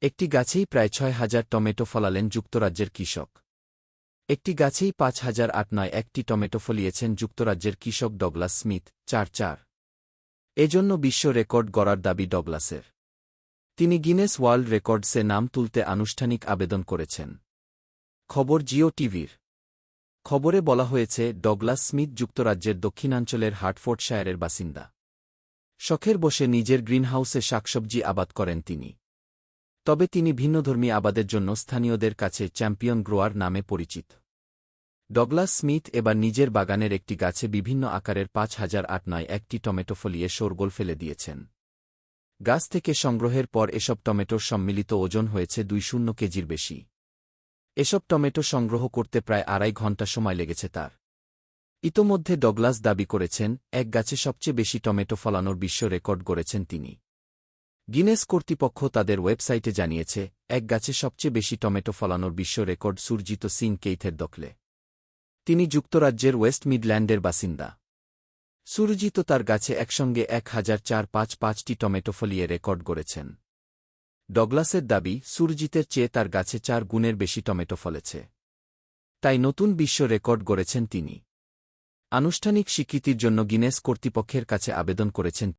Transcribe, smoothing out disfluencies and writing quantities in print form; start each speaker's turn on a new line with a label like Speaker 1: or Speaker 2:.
Speaker 1: একটি গাছেই প্রায় ৬,০০০ টমেটো ফলালেন যুক্তরাজ্যের কৃষক। একটি গাছেই ৫,০০৮ টমেটো ফলিয়েছেন যুক্তরাজ্যের কৃষক ডগলাস স্মিথ, ৪। এজন্য বিশ্ব রেকর্ড গড়ার দাবি ডগলাসের। তিনি গিনেস ওয়ার্ল্ড রেকর্ডসে নাম তুলতে আনুষ্ঠানিক আবেদন করেছেন। খবর জিও টিভির। খবরে বলা হয়েছে, ডগলাস স্মিথ যুক্তরাজ্যের দক্ষিণাঞ্চলের হার্টফোর্ডশায়ারের বাসিন্দা। শখের বসে নিজের গ্রিনহাউসে শাকসবজি আবাদ করেন তিনি। তবে তিনি ভিন্নধর্মী আবাদের জন্য স্থানীয়দের কাছে চ্যাম্পিয়ন গ্রোয়ার নামে পরিচিত। ডগলাস স্মিথ এবার নিজের বাগানের একটি গাছে বিভিন্ন আকারের ৫,০০৮ টমেটো ফলিয়ে শোরগোল ফেলে দিয়েছেন। গাছ থেকে সংগ্রহের পর এসব টমেটোর সম্মিলিত ওজন হয়েছে ২০ কেজির বেশি। এসব টমেটো সংগ্রহ করতে প্রায় ২.৫ ঘণ্টা সময় লেগেছে তার। ইতোমধ্যে ডগলাস দাবি করেছেন, এক গাছে সবচেয়ে বেশি টমেটো ফলানোর বিশ্ব রেকর্ড গড়েছেন তিনি। গিনেস কর্তৃপক্ষ তাদের ওয়েবসাইটে জানিয়েছে, এক গাছে সবচেয়ে বেশি টমেটো ফলানোর বিশ্ব রেকর্ড সুরজিত সিং কেইথের দখলে। তিনি যুক্তরাজ্যের ওয়েস্ট মিডল্যান্ডের বাসিন্দা। সুরজিত তার গাছে একসঙ্গে ১,৪৫৫টি টমেটো ফলিয়ে রেকর্ড গড়েছেন। ডগলাসের দাবি, সুরজিতের চেয়ে তার গাছে ৪ গুণের বেশি টমেটো ফলেছে। তাই নতুন বিশ্ব রেকর্ড গড়েছেন তিনি। আনুষ্ঠানিক স্বীকৃতির জন্য গিনেস কর্তৃপক্ষের কাছে আবেদন করেছেন